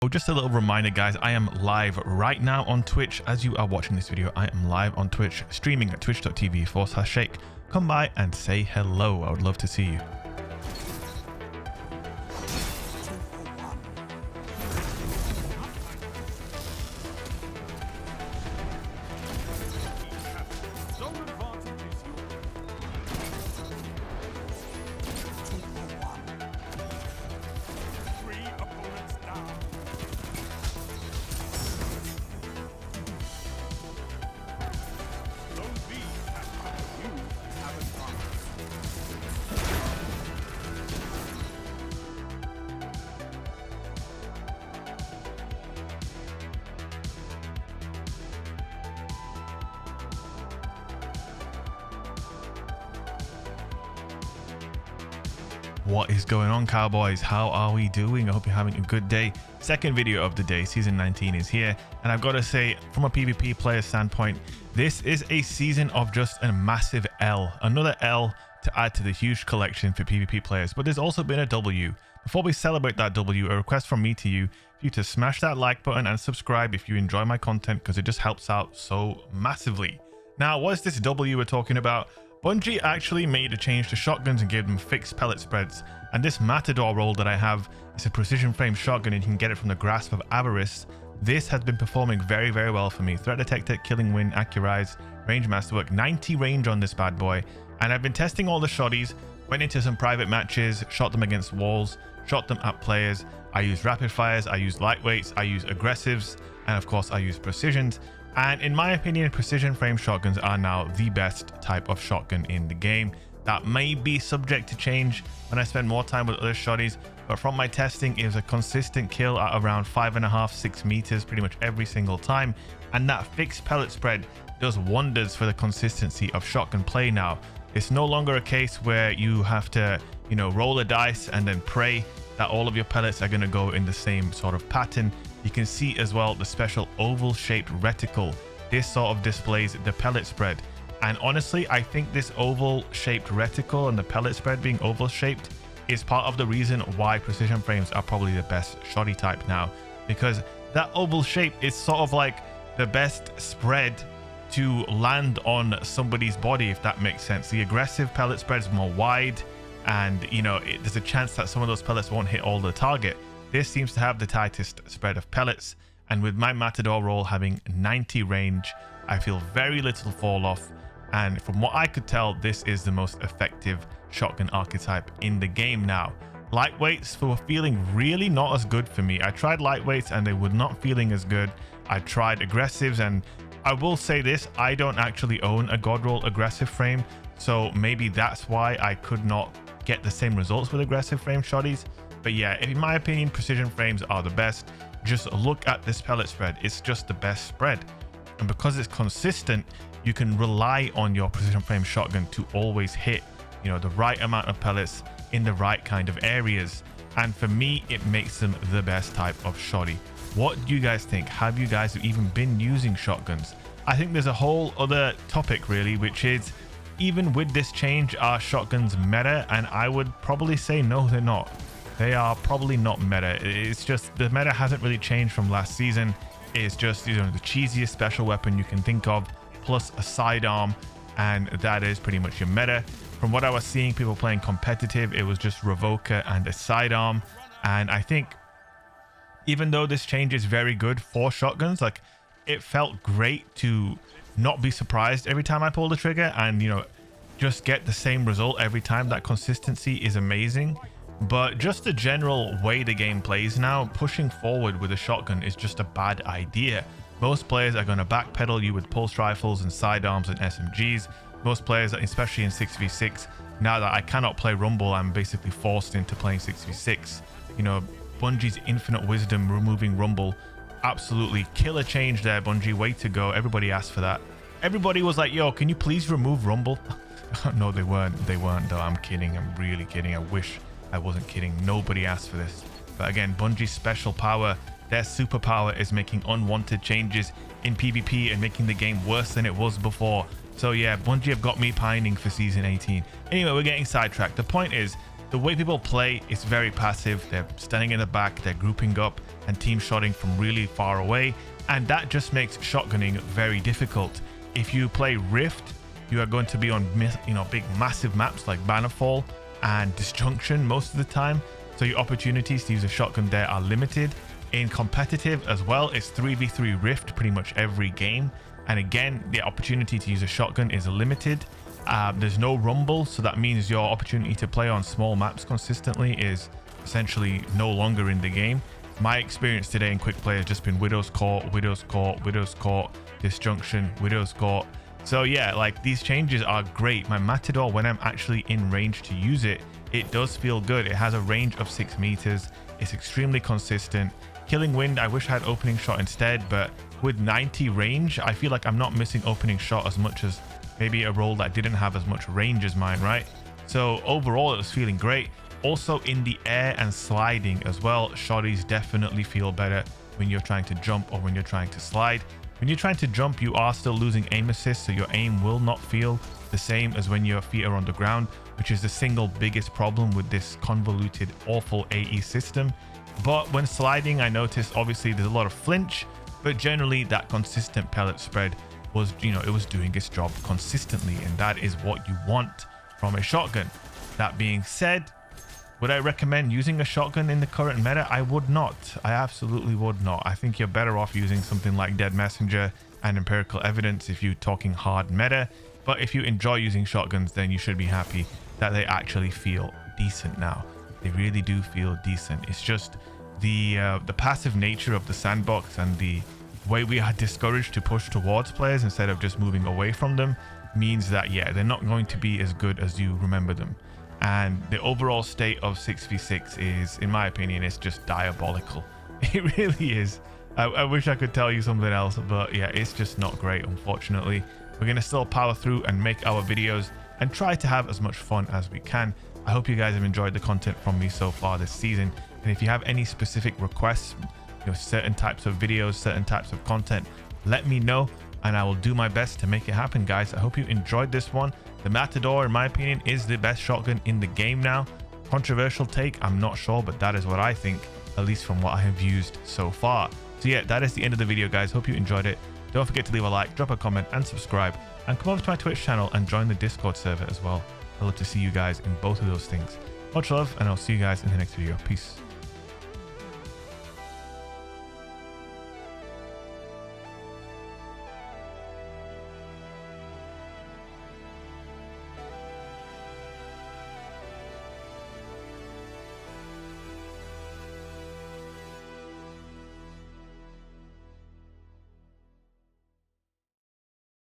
Oh, just a little reminder, guys, I am live right now on Twitch. As you are watching this video, I am live on Twitch, streaming at twitch.tv/shake. Come by and say hello. I would love to see you. What is going on, cowboys? How are we doing? I hope you're having a good day. Second video of the day, season 19 is here, and I've got to say, from a PvP player standpoint, this is a season of just a massive L, another L to add to the huge collection for PvP players. But there's also been a W. Before we celebrate that W, a request from me to you for you to smash that like button and subscribe if you enjoy my content, because it just helps out so massively. Now, what is this W we're talking about? Bungie actually made a change to shotguns and gave them fixed pellet spreads, and this Matador roll that I have is a precision frame shotgun, and you can get it from the Grasp of Avarice. This has been performing very well for me. Threat detector, killing wind, accurize, range masterwork, 90 range on this bad boy, and I've been testing all the shotties, went into some private matches, shot them against walls, shot them at players. I use rapid fires, I use lightweights, I use aggressives, and of course I use precisions. And in my opinion, precision frame shotguns are now the best type of shotgun in the game. That may be subject to change when I spend more time with other shotties, but from my testing, it was a consistent kill at around 5.5–6 meters pretty much every single time. And that fixed pellet spread does wonders for the consistency of shotgun play now. It's no longer a case where you have to, roll a dice and then pray that all of your pellets are going to go in the same sort of pattern. You can see as well the special oval shaped reticle. This sort of displays the pellet spread. And honestly, I think this oval shaped reticle and the pellet spread being oval shaped is part of the reason why precision frames are probably the best shoddy type now, because that oval shape is sort of like the best spread to land on somebody's body, if that makes sense. The aggressive pellet spread is more wide, and there's a chance that some of those pellets won't hit all the target. This seems to have the tightest spread of pellets, and with my Matador roll having 90 range, I feel very little fall off, and from what I could tell, this is the most effective shotgun archetype in the game now. Lightweights were feeling really not as good for me. I tried lightweights and they were not feeling as good. I tried aggressives, and I will say this, I don't actually own a God Roll aggressive frame, so maybe that's why I could not get the same results with aggressive frame shotties. But yeah, in my opinion, precision frames are the best. Just look at this pellet spread. It's just the best spread. And because it's consistent, you can rely on your precision frame shotgun to always hit, the right amount of pellets in the right kind of areas. And for me, it makes them the best type of shoddy. What do you guys think? Have you guys even been using shotguns? I think there's a whole other topic really, which is, even with this change, are shotguns meta? And I would probably say no, they're not. They are probably not meta. It's just the meta hasn't really changed from last season. It's just the cheesiest special weapon you can think of, plus a sidearm, and that is pretty much your meta. From what I was seeing, people playing competitive, it was just Revoker and a sidearm. And I think even though this change is very good for shotguns, like, it felt great to not be surprised every time I pull the trigger and just get the same result every time. That consistency is amazing. But just the general way the game plays now, pushing forward with a shotgun is just a bad idea. Most players are going to backpedal you with pulse rifles and sidearms and SMGs. Most players, especially in 6v6, now that I cannot play Rumble, I'm basically forced into playing 6v6. Bungie's infinite wisdom removing Rumble, absolutely killer change there, Bungie. Way to go. Everybody asked for that. Everybody was like, yo, can you please remove Rumble? No, they weren't though. I'm kidding. I'm really kidding. I wish I wasn't kidding. Nobody asked for this. But again, Bungie's special power, their superpower, is making unwanted changes in PvP and making the game worse than it was before. So yeah, Bungie have got me pining for season 18. Anyway, we're getting sidetracked. The point is, The way people play is very passive. They're standing in the back, they're grouping up and team shotting from really far away, and that just makes shotgunning very difficult. If you play Rift, you are going to be on big massive maps like Bannerfall and Disjunction most of the time, so your opportunities to use a shotgun there are limited. In competitive as well, it's 3v3 Rift pretty much every game, and again the opportunity to use a shotgun is limited. There's no rumble, so that means your opportunity to play on small maps consistently is essentially no longer in the game. My experience today in quick play has just been Widow's Court, Widow's Court, Widow's Court, Disjunction, Widow's Court. So yeah, like these changes are great. My Matador, when I'm actually in range to use it, it does feel good. It has a range of 6 meters. It's extremely consistent. Killing Wind, I wish I had opening shot instead, but with 90 range, I feel like I'm not missing opening shot as much as maybe a role that didn't have as much range as mine, right? So overall, it was feeling great. Also in the air and sliding as well, shotties definitely feel better when you're trying to jump or when you're trying to slide. When you're trying to jump, you are still losing aim assist, so your aim will not feel the same as when your feet are on the ground, which is the single biggest problem with this convoluted, awful AE system. But when sliding, I noticed obviously there's a lot of flinch, but generally that consistent pellet spread was, it was doing its job consistently, and that is what you want from a shotgun. That being said, would I recommend using a shotgun in the current meta? I would not. I absolutely would not. I think you're better off using something like Dead Messenger and Empirical Evidence if you're talking hard meta. But if you enjoy using shotguns, then you should be happy that they actually feel decent now. They really do feel decent. It's just the passive nature of the sandbox and the way we are discouraged to push towards players instead of just moving away from them means that, yeah, they're not going to be as good as you remember them. And the overall state of 6v6 is, in my opinion, it's just diabolical. It really is. I wish I could tell you something else, but yeah, it's just not great, unfortunately. We're going to still power through and make our videos and try to have as much fun as we can. I hope you guys have enjoyed the content from me so far this season. And if you have any specific requests, certain types of videos, certain types of content, let me know and I will do my best to make it happen, guys. I hope you enjoyed this one. The Matador, in my opinion, is the best shotgun in the game now. Controversial take, I'm not sure, but that is what I think, at least from what I have used so far. So yeah, that is the end of the video, guys. Hope you enjoyed it. Don't forget to leave a like, drop a comment and subscribe, and come over to my Twitch channel and join the Discord server as well. I'd love to see you guys in both of those things. Much love, and I'll see you guys in the next video. Peace.